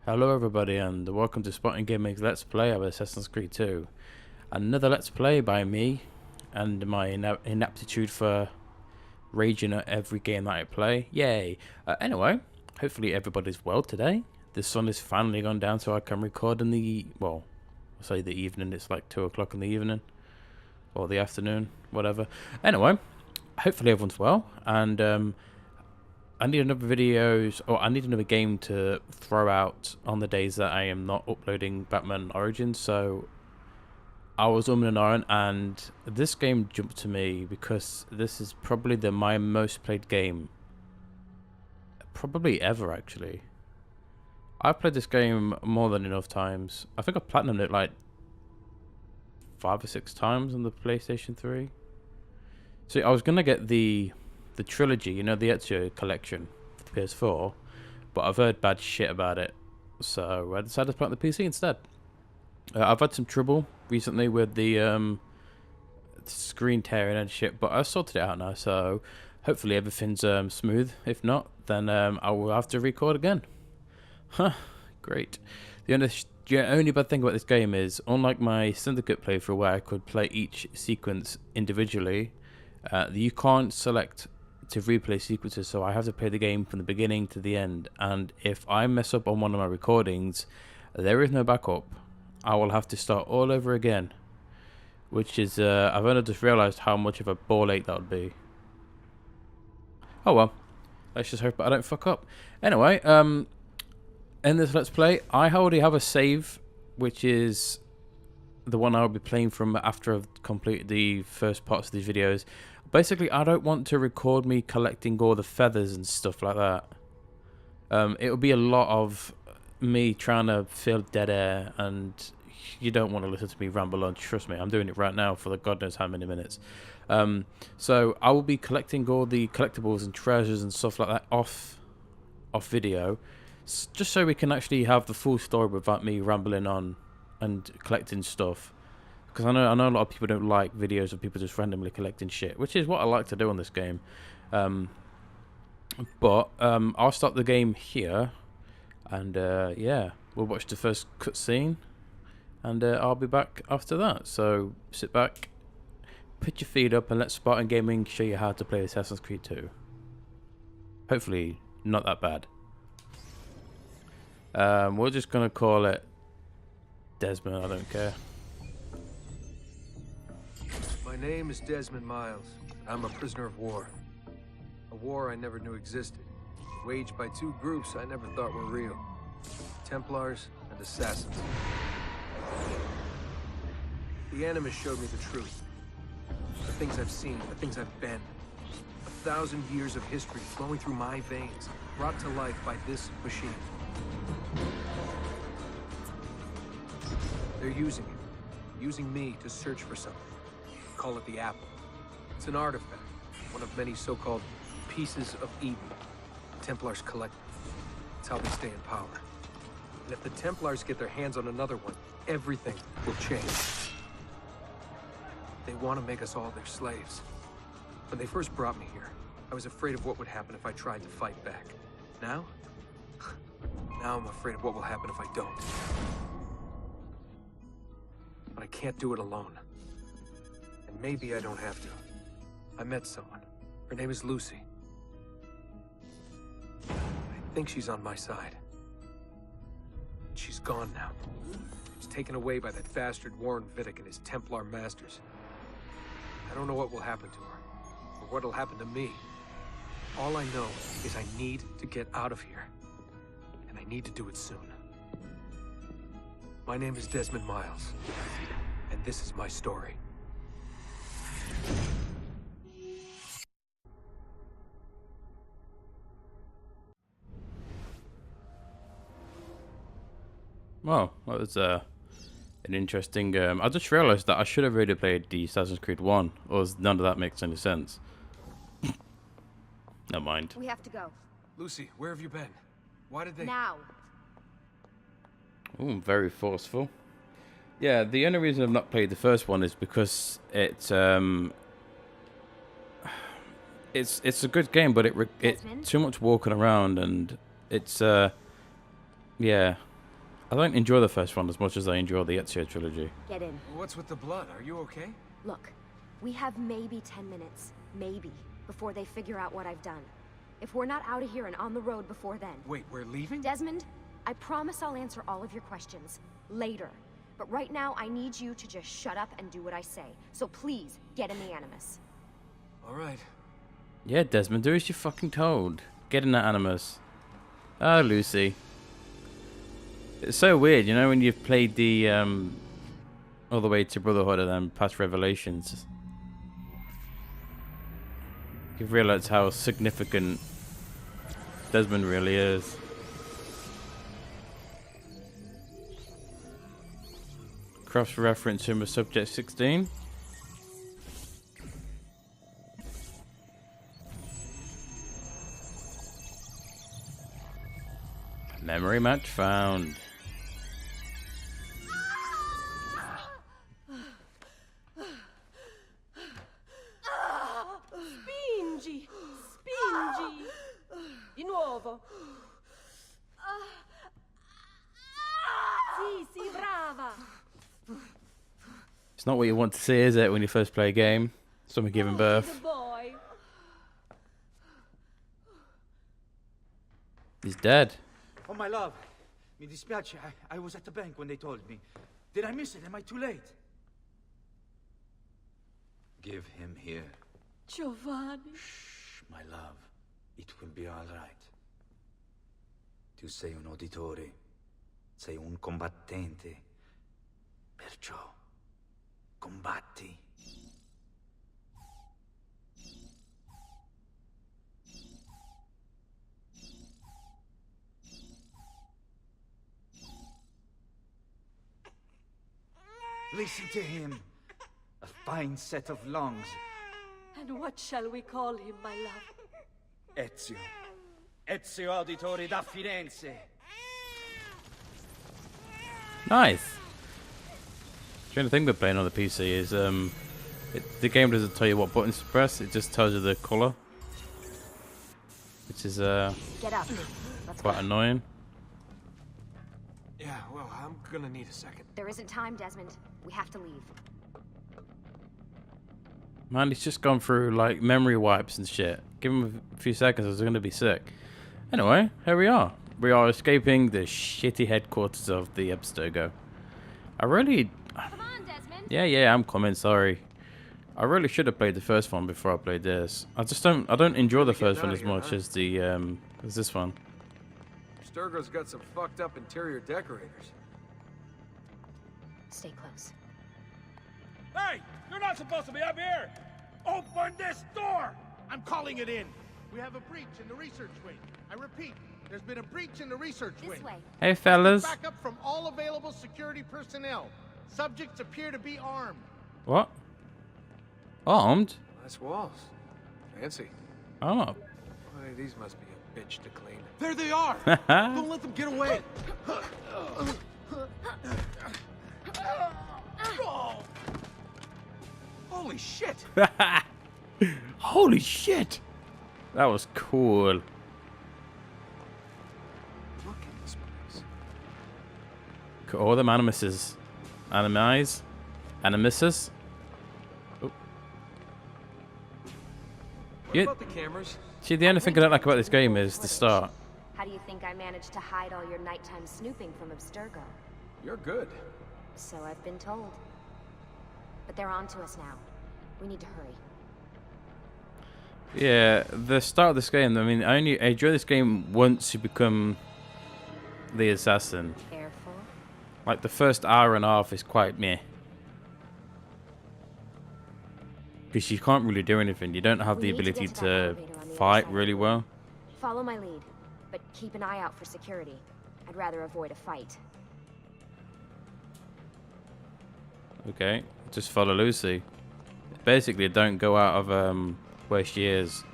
Hello everybody and welcome to Spotting Gaming's Let's Play of Assassin's Creed 2. Another Let's Play by me and my inaptitude for raging at every game that I play. Yay! Anyway, hopefully everybody's well today. The sun has finally gone down so I can record in the, well, I'll say the evening, it's like 2 o'clock in the evening. Or the afternoon, whatever. Anyway, hopefully everyone's well and I need I need another game to throw out on the days that I am not uploading Batman Origins, so I was and ahhing, and this game jumped to me because this is probably my most played game. Probably ever, actually. I've played this game more than enough times. I think I platinumed it like 5 or 6 times on the PlayStation 3. So I was going to get the trilogy, you know, the Ezio collection for the PS4, but I've heard bad shit about it, so I decided to play on the PC instead. I've had some trouble recently with the screen tearing and shit, but I've sorted it out now, so hopefully everything's smooth. If not, then I will have to record again. Huh, great. The only bad thing about this game is, unlike my Syndicate playthrough where I could play each sequence individually, you can't select to replay sequences, so I have to play the game from the beginning to the end, and if I mess up on one of my recordings, there is no backup. I will have to start all over again, which is I've only just realized how much of a ball ache that would be. Oh well, let's just hope I don't fuck up. Anyway, in this Let's Play, I already have a save, which is the one I'll be playing from after I've completed the first parts of these videos. Basically, I don't want to record me collecting all the feathers and stuff like that. It'll be a lot of me trying to fill dead air, and you don't want to listen to me ramble on. Trust me, I'm doing it right now for the God knows how many minutes. So I will be collecting all the collectibles and treasures and stuff like that off video, just so we can actually have the full story without me rambling on and collecting stuff. Because I know a lot of people don't like videos of people just randomly collecting shit, which is what I like to do on this game. But I'll start the game here, and yeah, we'll watch the first cutscene, and I'll be back after that. So sit back, put your feet up, and let Spartan Gaming show you how to play Assassin's Creed 2. Hopefully not that bad. We're just gonna call it Desmond, I don't care. My name is Desmond Miles. I'm a prisoner of war. A war I never knew existed, waged by two groups I never thought were real. Templars and Assassins. The Animus showed me the truth. The things I've seen, the things I've been. 1,000 years of history flowing through my veins, brought to life by this machine. They're using it. Using me to search for something. Call it the Apple. It's an artifact, one of many so-called pieces of Eden. Templars collect them. It's how they stay in power. And if the Templars get their hands on another one, everything will change. They want to make us all their slaves. When they first brought me here, I was afraid of what would happen if I tried to fight back. Now? Now I'm afraid of what will happen if I don't. But I can't do it alone. And maybe I don't have to. I met someone. Her name is Lucy. I think she's on my side. She's gone now. She's taken away by that bastard Warren Vidic and his Templar masters. I don't know what will happen to her, or what'll happen to me. All I know is I need to get out of here. And I need to do it soon. My name is Desmond Miles, and this is my story. Well, that was an interesting. I just realised that I should have really played the Assassin's Creed 1, or none of that makes any sense. Never mind. We have to go. Lucy, where have you been? Why did they... Now. Ooh, very forceful. Yeah, the only reason I've not played the first one is because it's a good game, but it's too much walking around, and it's yeah, I don't enjoy the first one as much as I enjoy the Ezio trilogy. Get in. What's with the blood? Are you okay? Look, we have maybe 10 minutes, maybe, before they figure out what I've done. If we're not out of here and on the road before then. Wait, we're leaving? Desmond, I promise I'll answer all of your questions later. But right now, I need you to just shut up and do what I say. So please, get in the Animus. All right. Yeah, Desmond, do as you're fucking told. Get in that Animus. Oh, Lucy. It's so weird, you know, when you've played the, all the way to Brotherhood and then past Revelations. You realize how significant Desmond really is. Cross-reference him with Subject 16. Memory match found. Spingi! Spingi! Di nuovo! Sì, sì, brava! It's not what you want to see, is it, when you first play a game? Someone giving birth. The boy! He's dead. Oh, my love. Mi dispiace. I was at the bank when they told me. Did I miss it? Am I too late? Give him here. Giovanni! Shh, my love. It will be all right. Tu sei un uditore. Sei un combattente. Perciò, combatti. Listen to him. A fine set of lungs. And what shall we call him, my love? Ezio. Ezio Auditore da Firenze. Nice. The only thing we're playing on the PC is the game doesn't tell you what buttons to press. It just tells you the color, which is Get up. Let's quite go. annoying. Yeah, well, I'm gonna need a second. There isn't time, Desmond. We have to leave. Man, he's just gone through like memory wipes and shit. Give him a few seconds, I was gonna be sick. Anyway, here we are. We are escaping the shitty headquarters of the Abstergo. I really... Come on, Desmond. Yeah, I'm coming, sorry. I really should have played the first one before I played this. I don't enjoy the first one as much as the, as this one. Sturgo's got some fucked up interior decorators. Stay close. Hey! You're not supposed to be up here! Open this door! I'm calling it in. We have a breach in the research wing. I repeat, there's been a breach in the research This wing. way. Hey, fellas. Backup from all available security personnel. Subjects appear to be armed. What? Armed? Nice walls. Fancy. Oh. Boy, these must be a bitch to clean. There they are! Don't let them get away! Holy shit! Holy shit! That was cool. Look at this place. All them animuses. Animis? Animuses? Oh. What Yeah. about the cameras? See, the only thing I don't like about this game is the start. How do you think I managed to hide all your nighttime snooping from Abstergo? You're good. So I've been told. But they're on to us now. We need to hurry. Yeah, the start of this game, I mean, I enjoy this game once you become the assassin. Careful. Like, the first hour and a half is quite meh. Because you can't really do anything. You don't have the We need to ability get to that to elevator on the other fight side. really well. Follow my lead, but keep an eye out for security. I'd rather avoid a fight. Okay, just follow Lucy. Basically, don't go out of where she is,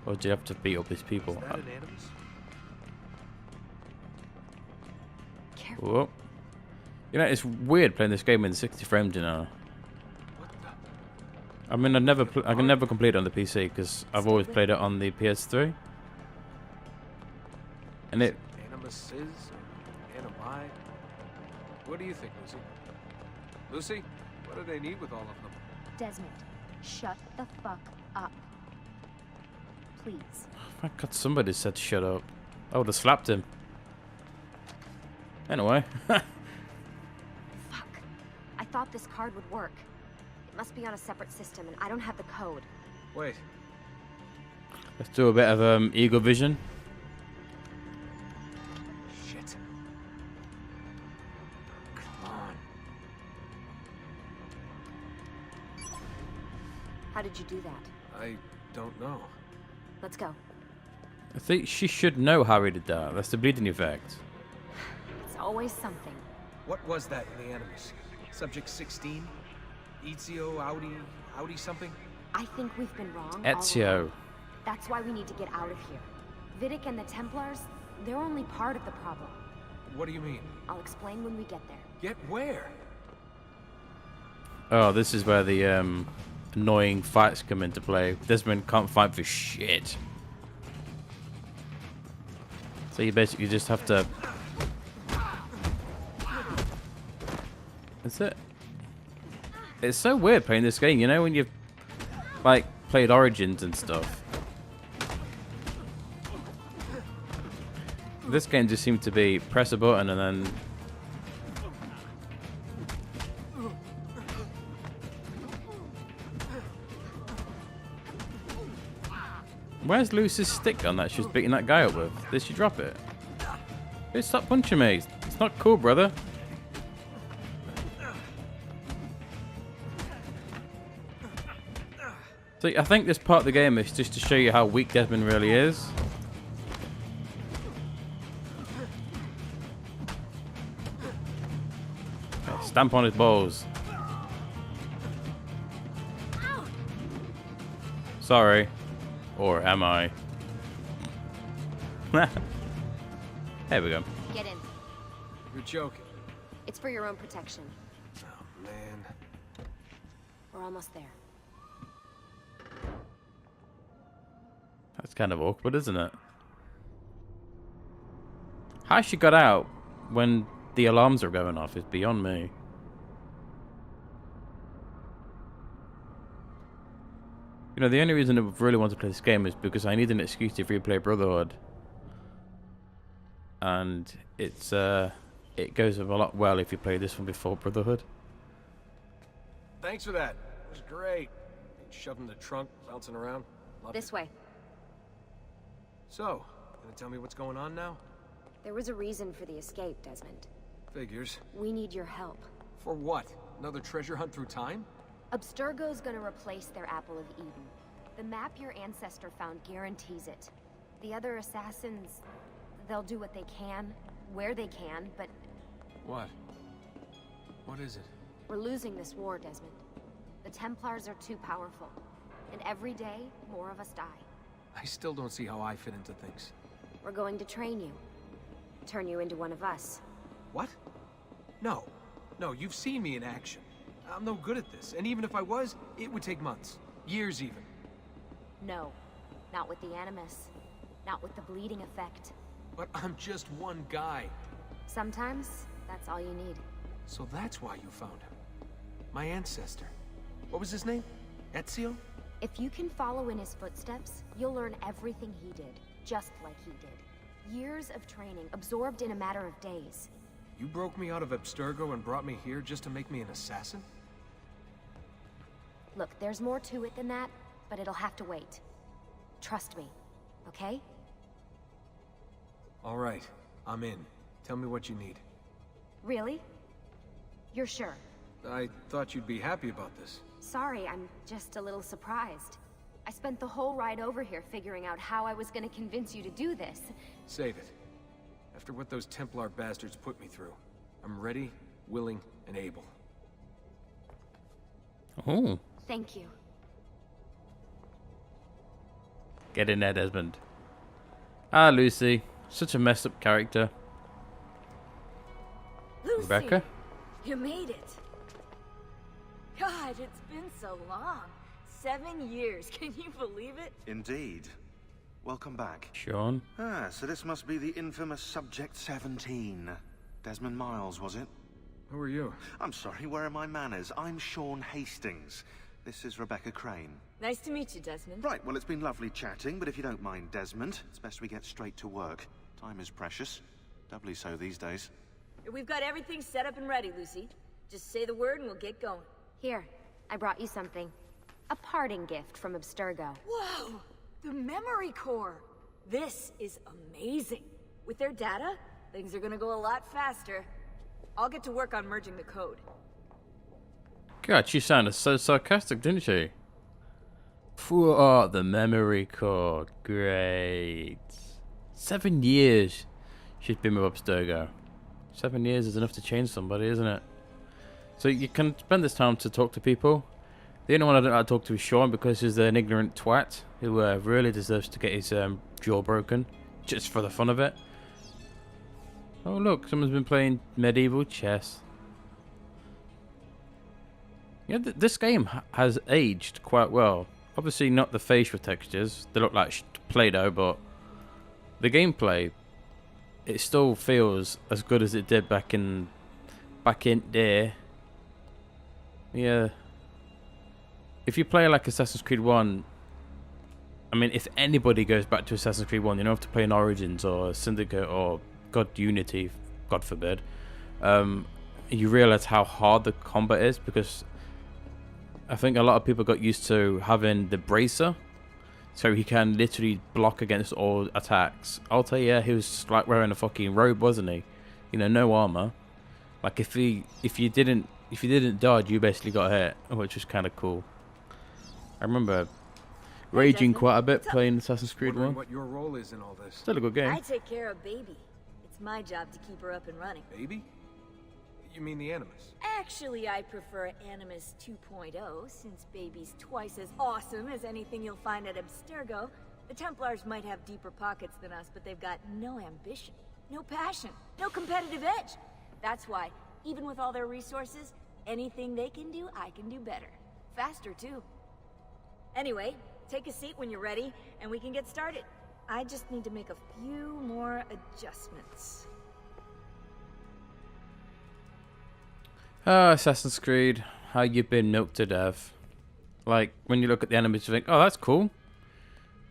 or do you have to beat up these people? Is that an animus? Careful. Whoa. You know, it's weird playing this game in 60 frames, you know. What the? I mean, I can never complete it on the PC because I've always played it on the PS3. And it, Animuses? Animi? What do you think, Lucy? Lucy, what do they need with all of them? Desmond, shut the fuck up. Please. Oh my god, somebody said shut up. I would have slapped him. Anyway. Fuck. I thought this card would work. It must be on a separate system, and I don't have the code. Wait. Let's do a bit of eagle vision. Shit. Come on. How did you do that? I don't know. Let's go. I think she should know how he did that. That's the bleeding effect. It's always something. What was that in the Animus? Subject 16? Ezio, Audi something? I think we've been wrong. all Ezio. along. That's why we need to get out of here. Vidic and the Templars, they're only part of the problem. What do you mean? I'll explain when we get there. Get where? Oh, this is where the annoying fights come into play. Desmond can't fight for shit. So you basically just have to... That's it. It's so weird playing this game, you know, when you've like played Origins and stuff. This game just seemed to be press a button and then... Where's Lucy's stick gun that she was beating that guy up with? Did she drop it? Hey, stop punching me. It's not cool, brother. So I think this part of the game is just to show you how weak Desmond really is. Okay, stamp on his balls. Sorry. Or am I? There we go. Get in. You're joking. It's for your own protection. Oh, man. We're almost there. That's kind of awkward, isn't it? How she got out when the alarms are going off is beyond me. You know, the only reason I really want to play this game is because I need an excuse to replay Brotherhood. And it's it goes a lot well if you play this one before Brotherhood. Thanks for that. It was great. Shoved in the trunk, bouncing around. Loved This it. way. So, gonna tell me what's going on now? There was a reason for the escape, Desmond. Figures. We need your help. For what? Another treasure hunt through time? Abstergo's gonna replace their Apple of Eden. The map your ancestor found guarantees it. The other assassins, they'll do what they can, where they can, but What? What is it? we're losing this war, Desmond. The Templars are too powerful. And every day, more of us die. I still don't see how I fit into things. We're going to train you. Turn you into one of us. What? No. No, you've seen me in action. I'm no good at this, and even if I was, it would take months. Years even. No. Not with the Animus. Not with the bleeding effect. But I'm just one guy. Sometimes, that's all you need. So that's why you found him. My ancestor. What was his name? Ezio? If you can follow in his footsteps, you'll learn everything he did, just like he did. Years of training, absorbed in a matter of days. You broke me out of Abstergo and brought me here just to make me an assassin? Look, there's more to it than that, but it'll have to wait. Trust me, okay? All right, I'm in. Tell me what you need. Really? You're sure? I thought you'd be happy about this. Sorry, I'm just a little surprised. I spent the whole ride over here figuring out how I was gonna convince you to do this. Save it. After what those Templar bastards put me through, I'm ready, willing, and able. Oh. Thank you. Get in there, Desmond. Ah, Lucy. Such a messed up character. Lucy, Rebecca? you made it. God, it's been so long. 7 years, can you believe it? Indeed. Welcome back. Sean? Ah, so this must be the infamous Subject 17. Desmond Miles, was it? Who are you? I'm sorry, where are my manners? I'm Sean Hastings. This is Rebecca Crane. Nice to meet you, Desmond. Right, well, it's been lovely chatting, but if you don't mind, Desmond, it's best we get straight to work. Time is precious. Doubly so these days. We've got everything set up and ready, Lucy. Just say the word and we'll get going. Here, I brought you something. A parting gift from Abstergo. Whoa! The memory core! This is amazing. With their data, things are gonna go a lot faster. I'll get to work on merging the code. God, she sounded so sarcastic, didn't she? Oh, the memory core. Great. 7 years she's been with Abstergo. 7 years is enough to change somebody, isn't it? So you can spend this time to talk to people. The only one I don't like to talk to is Sean because he's an ignorant twat who really deserves to get his jaw broken just for the fun of it. Oh look, someone's been playing medieval chess. Yeah, this game has aged quite well. Obviously not the facial textures, they look like Play-Doh, but the gameplay, it still feels as good as it did back in there. Yeah. If you play like Assassin's Creed 1, I mean, if anybody goes back to Assassin's Creed 1, you don't have to play in Origins or Syndicate or Unity, God forbid. You realize how hard the combat is because I think a lot of people got used to having the bracer, so he can literally block against all attacks. I'll tell you, he was like wearing a fucking robe, wasn't he? You know, no armor. Like if you didn't dodge, you basically got hit, which was kind of cool. I remember raging quite a bit playing Assassin's Creed 1. What your role is in all this? Still a good game. I take care of Baby. It's my job to keep her up and running. Baby? You mean the Animus? Actually, I prefer Animus 2.0, since Baby's twice as awesome as anything you'll find at Abstergo. The Templars might have deeper pockets than us, but they've got no ambition, no passion, no competitive edge. That's why, even with all their resources, anything they can do, I can do better. Faster, too. Anyway, take a seat when you're ready, and we can get started. I just need to make a few more adjustments. Assassin's Creed, how you've been milked to death. Like, when you look at the enemies, you think, oh, that's cool.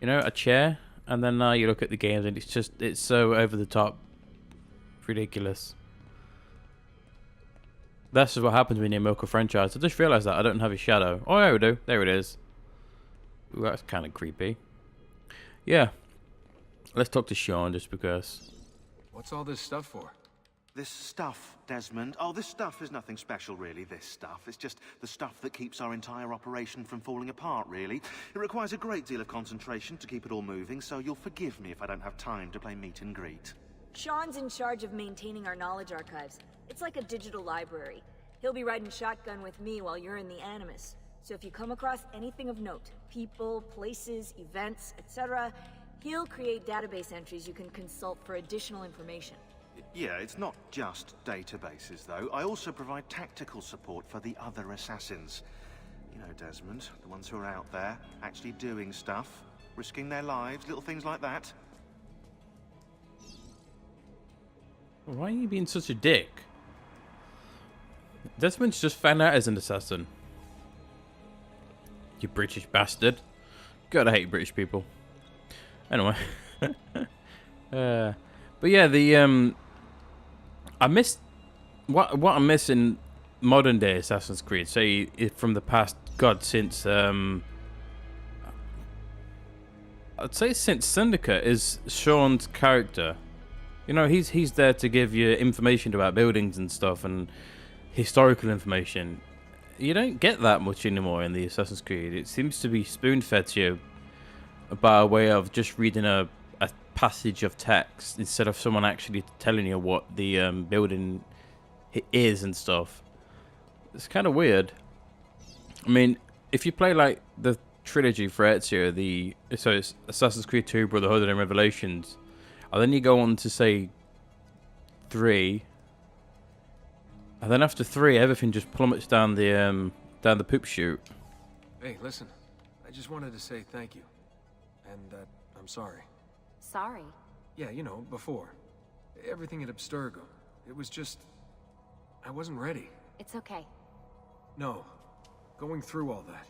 You know, a chair. And then now you look at the games and it's so over the top. Ridiculous. That's just what happens when you milk a franchise. I just realised that I don't have a shadow. Oh, yeah, we do. There it is. Ooh, that's kind of creepy. Yeah. Let's talk to Sean just because. What's all this stuff for? This stuff, Desmond. Oh, this stuff is nothing special, really, this stuff. It's just the stuff that keeps our entire operation from falling apart, really. It requires a great deal of concentration to keep it all moving, so you'll forgive me if I don't have time to play meet and greet. Sean's in charge of maintaining our knowledge archives. It's like a digital library. He'll be riding shotgun with me while you're in the Animus. So if you come across anything of note, people, places, events, etc., he'll create database entries you can consult for additional information. Yeah, it's not just databases, though. I also provide tactical support for the other assassins. You know, Desmond, the ones who are out there, actually doing stuff, risking their lives, little things like that. Why are you being such a dick? Desmond's just found out as an assassin. You British bastard. God, I hate British people. Anyway. But yeah, I missed what I miss in modern day Assassin's Creed. Say from the past, God, since I'd say since Syndicate is Sean's character. You know, he's there to give you information about buildings and stuff and historical information. You don't get that much anymore in the Assassin's Creed. It seems to be spoon-fed to you by way of just reading a passage of text instead of someone actually telling you what the building is and stuff. It's kind of weird. I mean, if you play like the trilogy for Ezio, so it's Assassin's Creed 2, Brotherhood and Revelations, and then you go on to say 3, and then after 3, everything just plummets down the poop chute. Hey, listen. I just wanted to say thank you. And that I'm sorry. Sorry. Yeah, you know, before. Everything at Abstergo. It was just... I wasn't ready. It's okay. No. Going through all that.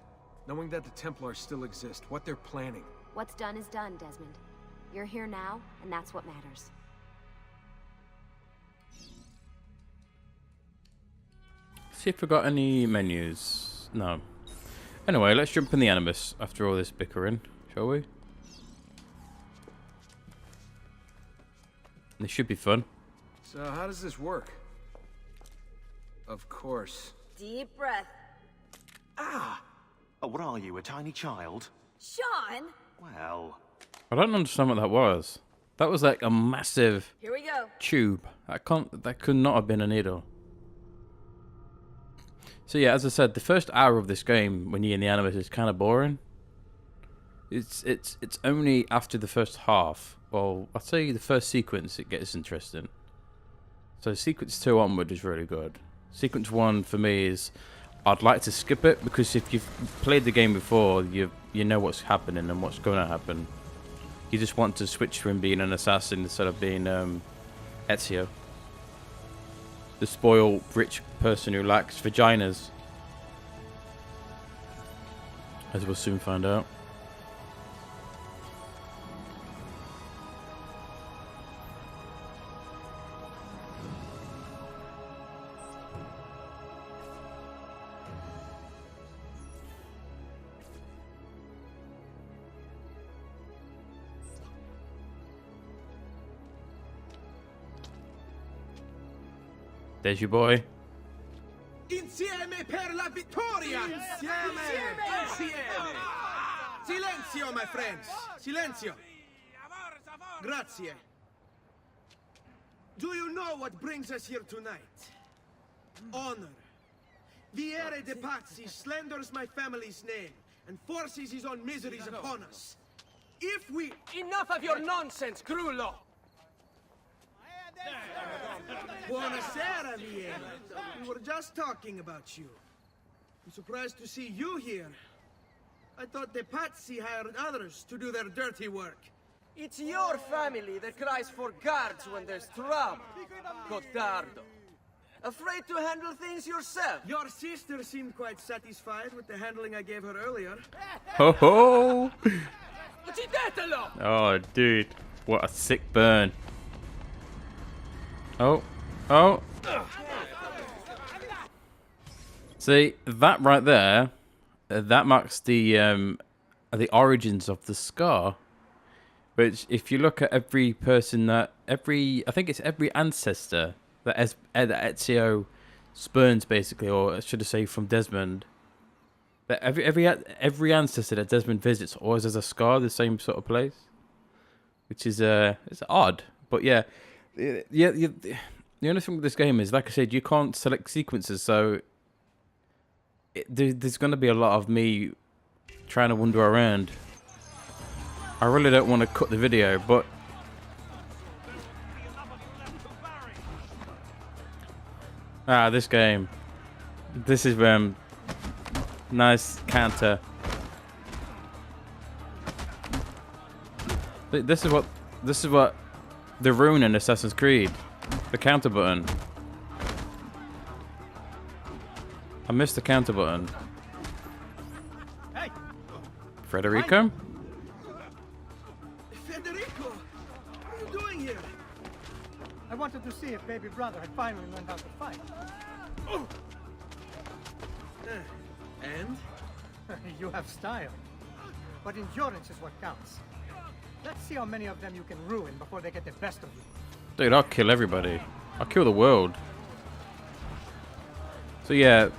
Knowing that the Templars still exist, what they're planning. What's done is done, Desmond. You're here now, and that's what matters. See if we got any menus. No. Anyway, let's jump in the Animus after all this bickering, shall we? This should be fun. So how does this work? Of course. Deep breath. Ah! Oh, what are you, a tiny child? Sean! Well... I don't understand what that was. That was like a massive Here we go. tube. That could not have been a needle. So yeah, as I said, the first hour of this game when you're in the Animus is kind of boring. It's only after the first half, well, I'd say the first sequence it gets interesting. So sequence 2 onward is really good. Sequence 1 for me is I'd like to skip it because if you've played the game before, you know what's happening and what's going to happen. You just want to switch from being an assassin instead of being Ezio, the spoiled rich person who lacks vaginas, as we'll soon find out. There's your boy. Insieme per la vittoria! Insieme! Insieme! Silenzio, my friends! Silenzio! Grazie. Do you know what brings us here tonight? Honor. Viere de Pazzi slanders my family's name and forces his own miseries upon us. If we... Enough of your nonsense, Grullo! Buonasera, Viera. We were just talking about you. I'm surprised to see you here. I thought the Pazzi hired others to do their dirty work. It's your family that cries for guards when there's trouble, Cotardo. Afraid to handle things yourself? Your sister seemed quite satisfied with the handling I gave her earlier. Ho ho! Uccidetelo! Oh, dude, what a sick burn. Oh, oh. See, that right there, that marks the origins of the scar. Which, if you look at every person I think it's every ancestor that Ezio spurns, basically, or should I say, from Desmond. That every ancestor that Desmond visits always has a scar, the same sort of place, which is it's odd, but yeah. The only thing with this game is, like I said, you can't select sequences, so there's going to be a lot of me trying to wander around. I really don't want to cut the video, but this game, this is nice counter. This is what the rune in Assassin's Creed, the counter button. I missed the counter button. Hey, Federico? Federico, what are you doing here? I wanted to see if baby brother had finally learned how to fight. Oh. And? You have style. But endurance is what counts. Let's see how many of them you can ruin before they get the best of you. Dude, I'll kill everybody. I'll kill the world. So yeah,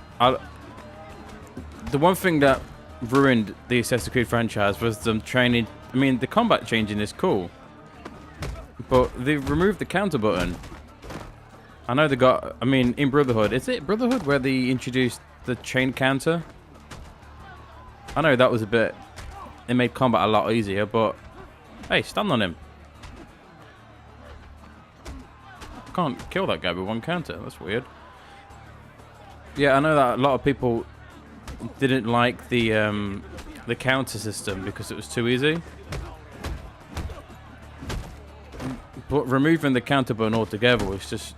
the one thing that ruined the Assassin's Creed franchise was them training. I mean, the combat changing is cool, but they removed the counter button. I know they got. I mean, in Brotherhood, is it Brotherhood where they introduced the chain counter? I know that was a bit. It made combat a lot easier, but hey, stand on him. I can't kill that guy with one counter. That's weird. Yeah, I know that a lot of people didn't like the counter system because it was too easy. But removing the counter button altogether was just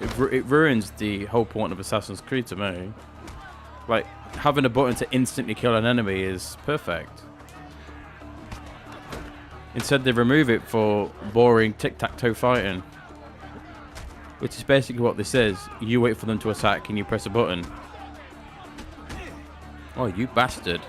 it ruins the whole point of Assassin's Creed to me. Like, having a button to instantly kill an enemy is perfect. Instead, they remove it for boring tic-tac-toe fighting. Which is basically what this is. You wait for them to attack and you press a button. Oh, you bastard.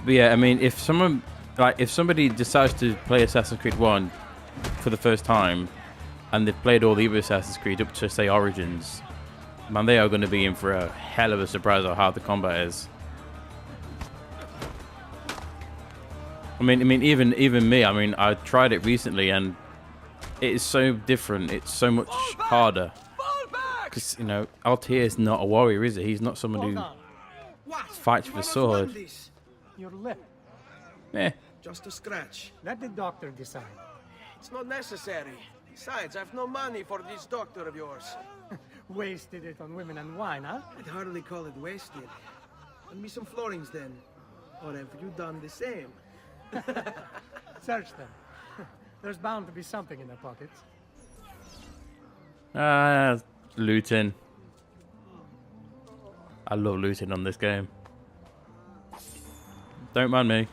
But yeah, I mean, if somebody decides to play Assassin's Creed 1 for the first time, and they've played all the other Assassin's Creed up to, say, Origins, man, they are going to be in for a hell of a surprise of how the combat is. I mean, even me. I mean, I tried it recently, and it is so different. It's so much harder. Because, you know, Altair is not a warrior, is he? He's not someone who fights with a sword. Your lip. Eh. Just a scratch. Let the doctor decide. It's not necessary. Besides, I've no money for this doctor of yours. Wasted it on women and wine, huh? I'd hardly call it wasted. Lend me some florins then. Or have you done the same? Search them. There's bound to be something in their pockets. Looting. I love looting on this game. Don't mind me.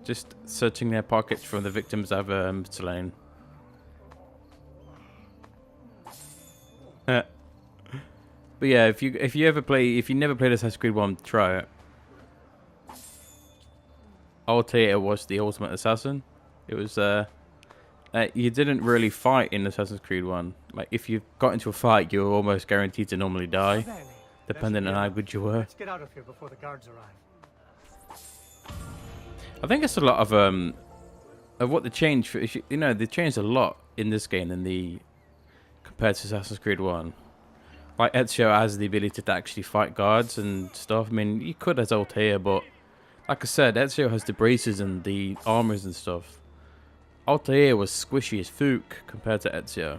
Just searching their pockets from the victims I've slain. But yeah, if you never played Assassin's Creed 1, try it. Altair was the ultimate assassin. It was you didn't really fight in Assassin's Creed 1. Like, if you got into a fight, you were almost guaranteed to normally die, depending on how good you were. Let's get out of here before the guards arrive. I think it's a lot of what they changed. For, you know, they changed a lot in this game than compared to Assassin's Creed 1. Like, Ezio has the ability to actually fight guards and stuff. I mean, you could as Altair, but like I said, Ezio has the braces and the armors and stuff. Altair was squishy as fook compared to Ezio.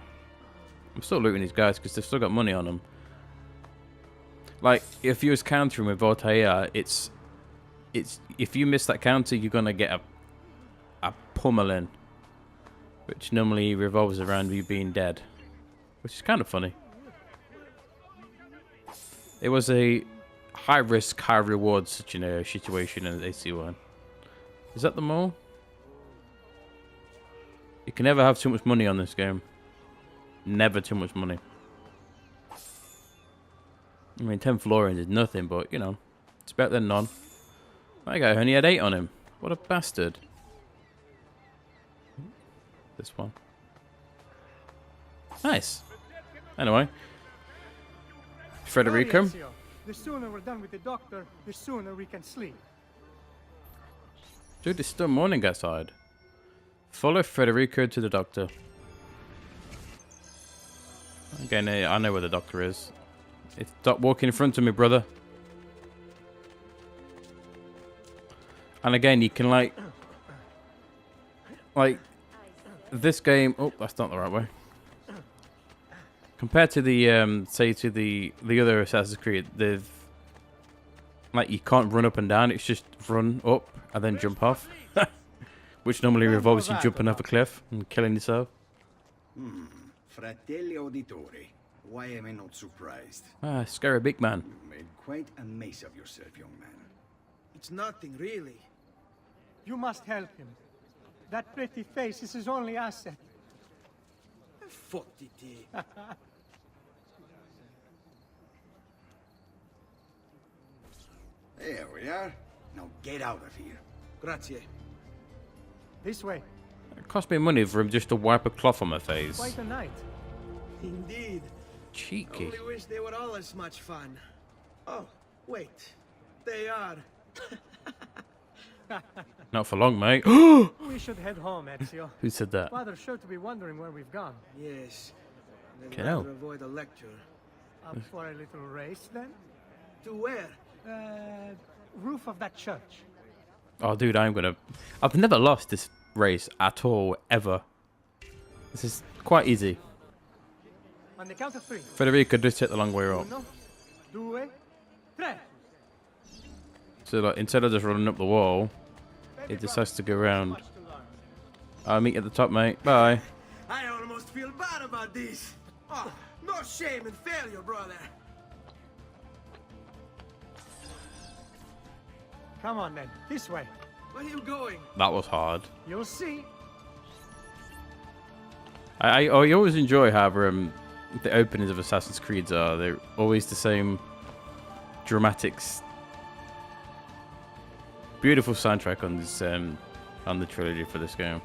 I'm still looting these guys because they've still got money on them. Like, if you was countering with Altair, it's if you miss that counter, you're gonna get a pummeling, which normally revolves around you being dead, which is kind of funny. It was a high risk, high reward situation in AC1. Is that the mall? You can never have too much money on this game. Never too much money. I mean, 10 florins is nothing, but you know, it's better than none. That guy only had 8 on him. What a bastard. This one. Nice. Anyway. Federico. The sooner we're done with the doctor, the sooner we can sleep. Dude, it's still morning outside. Follow Federico to the doctor. Again, I know where the doctor is. Stop walking in front of me, brother. And again, you can like this game. Oh, that's not the right way. Compared to the say to the other Assassin's Creed, they've like you can't run up and down. It's just run up and then jump off, which normally revolves you jumping off a cliff and killing yourself. Fratelli Auditori, why am I not surprised? Ah, scary big man. You made quite a mess of yourself, young man. It's nothing, really. You must help him. That pretty face is his only asset. Fottiti. There we are. Now get out of here. Grazie. This way. It cost me money for him just to wipe a cloth on my face. Quite a night. Indeed. Cheeky. Only wish they were all as much fun. Oh, wait. They are. Not for long, mate. We should head home, Ezio. Who said that? Father's sure to be wondering where we've gone. Yes. I'd Okay, rather no. avoid a lecture. Up for a little race, then? To where? Roof of that church. Oh, dude, I've never lost this race at all, ever. This is quite easy. On the count of 3. Federico, just take the long way up. Uno, due, tre. So like instead of just running up the wall, it decides to go around. I'll meet you at the top, mate. Bye. I almost feel bad about this. Oh, no shame in failure, brother. Come on then, this way. Where are you going? That was hard. You'll see. I always enjoy how the openings of Assassin's Creeds are. They're always the same dramatics. Beautiful soundtrack on this on the trilogy for this game.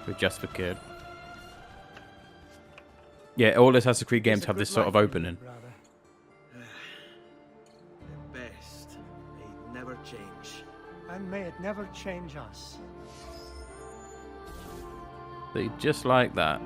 With Jasper Kidd. Yeah, all Assassin's Creed games have this sort of opening. The best. May it never change. And may it never change us. They just like that.